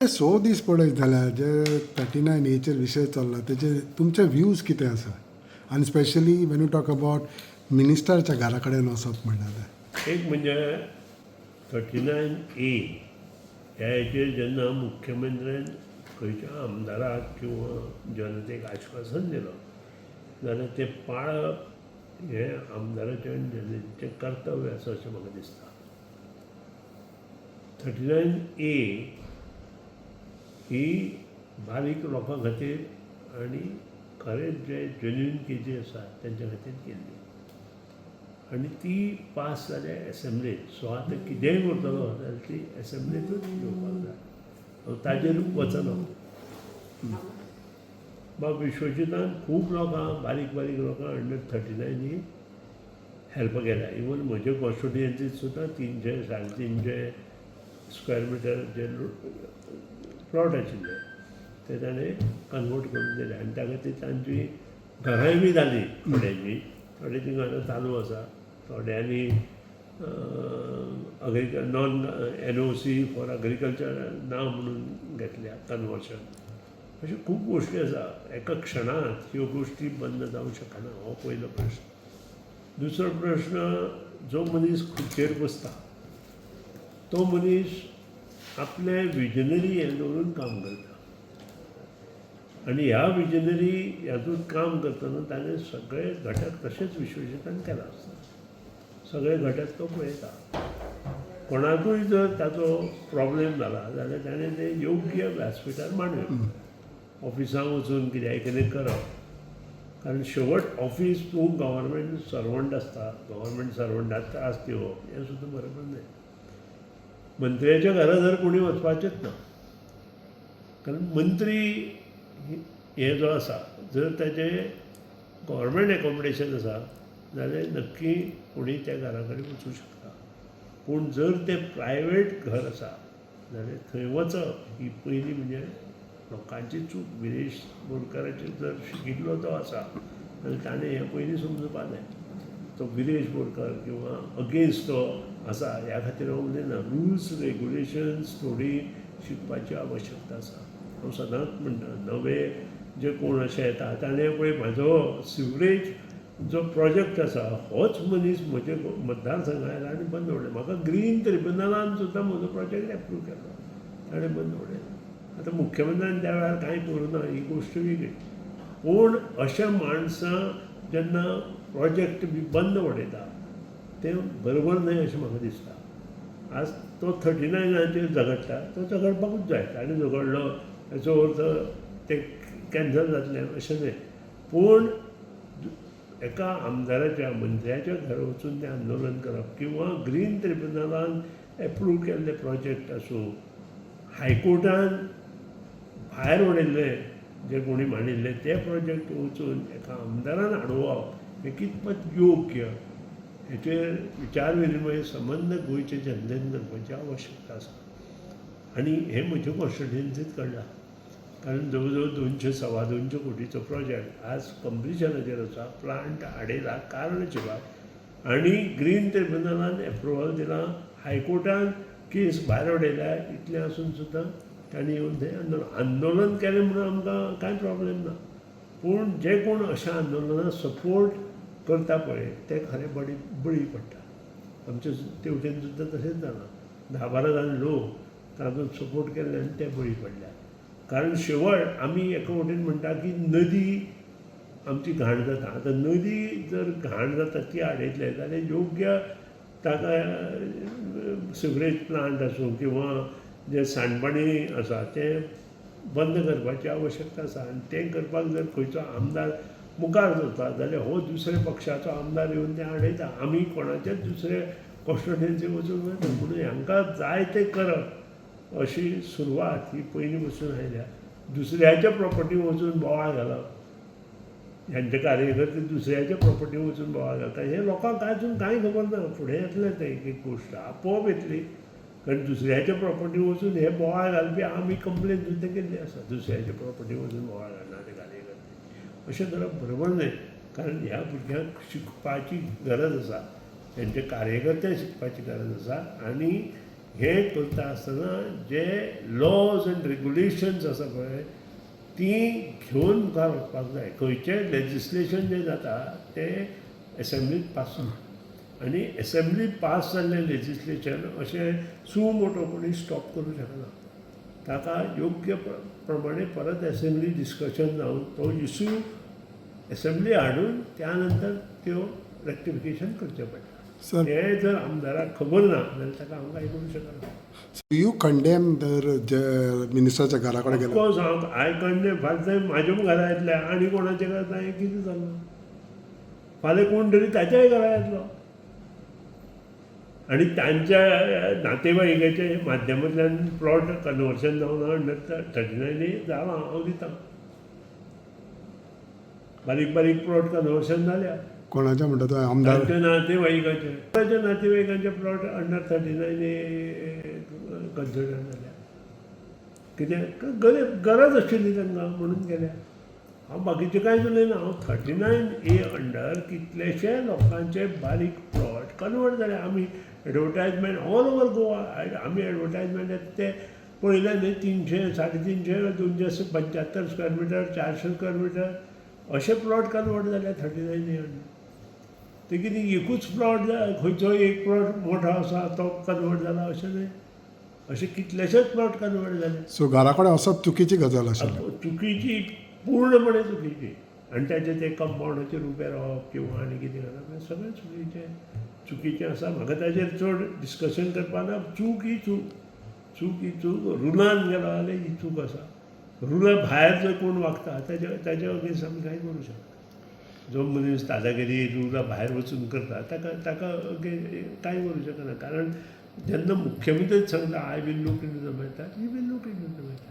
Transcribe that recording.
So दीस पळयत जाल्यार जे 39 एचेर विशय चल्ला तेजे तुमचे व्ह्यूज कितें आसा आनी specially when you talk about मिनिस्टरच्या घरा कडेन वचप म्हणटा एक म्हणजे 39A ह्या हेचेर जेन्ना मुख्यमंत्र्यान खंयच्या आमदाराक किंवा जनतेक आश्वासन दिलं जाल्यार तें पाळप हें आमदाराचें आनी जनतेचें कर्तव्य आसा अशें म्हाका दिसता. 39A ही बारीक लोकां खातीर आनी खरेंच जे जेन्युइन केसी आसात तेंच्या खातीर केल्ली आनी ती पास जाल्या एसेंब्लीत. सो आतां कितेंय करतलो जाल्यार ती एसेंब्लीतूच घेवपाक जाय. हांव ताजेर वचना. बाब विश्वजितान खूब लोकां बारीक बारीक लोकां अंडर 39 हेल्प केल्या. इवन म्हजे कॉन्स्टिट्युएन्सीत सुद्दां 300 350 स्क्वेअर मिटर जे प्लॉट आशिल्ले ते ताणें कन्वर्ट करून दिले आनी त्या खातीर तांची घरांय बी जालीं थोड्यांची. थोड्यांची घरां चालू आसा, थोड्यांनी नॉन NOC फॉर एग्रीकल्चर ना म्हणून घेतल्या कन्वर्शन. अश्यो खूब गोश्टी आसा. एका क्षणांत ह्यो गोश्टी बंद जावंक शकना. हो पयलो प्रश्न. दुसरो प्रश्न, जो मनीस खुर्चेर बसता तो मनीस आपले विजनरी हें दवरून काम करता आनी ह्या विजनरी हातूंत काम करतना ताणें सगळे घटक तशेंच विश्वजितान केला आसता. सगळे घटक तो पळयता. कोणाकूय जर ताचो प्रॉब्लेम जाला जाल्यार ताणें ते योग्य व्यासपीठार मांडप. ऑफिसांत वचून कितें करप. कारण शेवट ऑफीस तूं गव्हर्मेंट सर्वंट आसता, गव्हर्मेंट सर्वंटाक त्रास दिवप हें सुद्दां बरोबर न्हय. मंत्र्याच्या घरा जर कोणी वचपाचेंच ना. कारण मंत्री हे जो आसा जर ताचें गव्हर्मेंट एकोमोडेशन आसा जाल्यार नक्की कोणी त्या घरा कडेन वचूं शकता. पूण जर तें प्रायवेट घर आसा जाल्यार थंय वचप ही पयली म्हणजे लोकांची चूक. विरेश बोरकाराचेर जर शिकिल्लो तो आसा जाल्यार ताणें हें पयलीं समजुपाक जाय. तो विरेश बोरकार किंवा अगेन्स्ट तो आसा ह्या खातीर हांव उलयना. रुल्स रेगुलेशन्स थोडी शिकपाची आवश्यकता आसा. हांव सदांच म्हणटा नवे जे कोण अशे येता ताणें पळय म्हाजो सिवरेज जो प्रोजेक्ट आसा होच मनीस म्हजे मतदारसंघा आयला आनी बंद उडयलो. म्हाका ग्रीन ट्रिब्युनलान सुद्दां म्हजो प्रोजेक्ट एप्रूव केलो, ताणें बंद उडयलो. आतां मुख्यमंत्र्यान त्या वेळार कांय करूं ना ही गोश्ट वेगळी. पूण अशा माणसां जेन्ना प्रोजेक्ट बी बंद उडयता तें बरोबर न्हय अशें म्हाका दिसता. आज तो 39चेर झगडटा, तो झगडपाकूच जाय. ताणें झगडलो हेचो अर्थ तें कॅन्सल जातलें अशें न्हय. पूण एका आमदाराच्या मंत्र्याच्या घरा वचून तें आंदोलन करप किंवा ग्रीन ट्रिब्युनलान एप्रूव केल्ले प्रोजेक्ट आसूं, हायकोर्टान भायर उडयल्ले जे कोणी मांडिल्ले ते प्रोजेक्ट वचून एका आमदारान आडोवप हें कितपत योग्य हेचेर विचार विनिमय संबंद गोंयचे जनतेन करपाची आवश्यकता आसा. आनी हें म्हज्या कॉन्स्टिट्युएन्सींत घडलां. कारण जवळ जवळ 200-250 कोटीचो प्रोजेक्ट आज कंप्लिशनाचेर आसा. प्लांट आडयला कारणशिवाय आनी ग्रीन ट्रिब्युनलान एप्रुवल दिलां, हायकोर्टान केस भायर उडयल्या. इतलें आसून सुद्दां तांणी येवन थंय आंदोलन केलें म्हणून आमकां कांय प्रॉब्लेम ना. पूण जे कोण अशा आंदोलनाक सपोर्ट करता पळय ते खरें बळी पडटा. आमचे तेवटेन सुद्दां तशेंच जालां. 10-12 जाण लोक तातूंत सपोर्ट केल्ले आनी ते बळी पडल्या. कारण शेवट आमी एका वटेन म्हणटा की नदी आमची घाण जाता. आतां नदी जर घाण जाता ती आडयतले जाल्यार योग्य ताका सिवरेज प्लांट आसूं किंवा जे सांडपाणी आसा तें बंद करपाची आवश्यकता आसा. आनी तें करपाक जर खंयचो आमदार मुखार सरता जाल्यार हो दुसऱ्या पक्षाचो आमदार येवन तें आडयता. आमी कोणाचेच दुसरे कॉन्स्टिट्युएन्सी वचूंक वयना. म्हणून हांकां जाय तें करप अशी सुरवात ही पयलीं पासून आयल्या. दुसऱ्याच्या प्रॉपर्टी वचून बोवाळ घालप, ह्यांचे कार्यकर्ते दुसऱ्याच्या प्रॉपर्टी वचून बोवाळ घालता हें लोकांक आजून कांय खबर ना. फुडें येतलें तें एक एक गोश्ट आपोवप येतली. कारण दुसऱ्याच्या प्रॉपर्टी वचून हे बोवाळ घालपी आमी कंप्लेन सुद्दां केल्ली आसा. दुसऱ्याच्या प्रॉपर्टी वचून बोवाळ घालनारे कार्यकर्ते अशें करप बरोबर न्हय. कारण ह्या भुरग्यांक शिकपाची गरज आसा, हेंचे कार्यकर्ते शिकपाची गरज आसा. आनी हे करता आसतना जे लॉज एंड रेगुलेशन्स आसा पळय ती घेवन मुखार वचपाक जाय. खंयचें लेजिस्लेशन जें जाता तें एसेंब्लीत पास जाता आनी एसेंब्लीत पास जाल्लें लेजिस्लेशन अशें सू मोटो कोणी स्टॉप करूंक शकना. ताका योग्य प्रमाणे परत एसेंब्ली डिस्कशन जावन तो इशू एसेंब्ली हाडून त्या नंतर त्यो रेक्टिफिकेशन करचें पडटा. सर हें जर आमदाराक खबर ना जाल्यार ताका हांव कांय करूंक शकना. यू कंडेम दर जे मिनिस्टरच्या घरा कडेन गेलो ऑफकोर्स हांव आय कंडेम फाल्यां म्हाज्या घरा येतल्या आनी कोणाच्या घरा हें कितें जालें. फाल्यां कोण तरी ताच्याय घरा येतलो आनी तांच्या नातेवाईकाच्या माध्यमांतल्यान प्लॉट कन्वर्शन जावन अंडर 39 जालां हांव दितां. बारीक बारीक प्लॉट कन्वर्शन जाल्या कोणाच्या म्हणटा तो आमदार तांच्या नातेवाईकांचे प्लॉट अंडर 39 कन्सिडर जाल्या. कित्याक गरज आशिल्ली तांकां म्हणून गेल्या. हांव बाकीचें कांयच उलयना. हांव 39A अंडर कितलेशे लोकांचे बारीक प्लॉट कन्वर्ट जाले. आमी एडवर्टायजमेंट ऑल ओवर गोवा आमी एडवर्टायजमेंट ते पळयले न्ही 300, 350, 275 स्क्वेअर मिटर, 400 स्क्वेअर मिटर अशे प्लॉट कन्वर्ट जाले 39A अंडर. ते कितें एकूच प्लॉट खंयचो एक प्लॉट मोठो आसा तो कन्वर्ट जाला अशें न्हय. अशे कितलेशेच प्लॉट कन्वर्ट जाले. सो घरा कडेन वचप चुकीची गजाल आशिल्ली. चुकीची पूर्णपणे चुकीची. आनी ताचे ते कंपाउंडाचेर उबें रावप किंवा आनी कितें करप हें सगळें चुकीचें आसा. म्हाका ताचेर चड डिस्कशन करपाक ना. चूक ही चूक रुलान गेलो जाल्यार ही चूक आसा. रुला भायर जर कोण वागता ताच्या अगेन्स्ट आमी कांय करूं शकना. जो मनीस दादागिरी रुला भायर वचून करता ताका कांय करूं शकना. कारण जेन्ना मुख्यमंत्रीच सांगता I will look into the matter, he will look into the matter.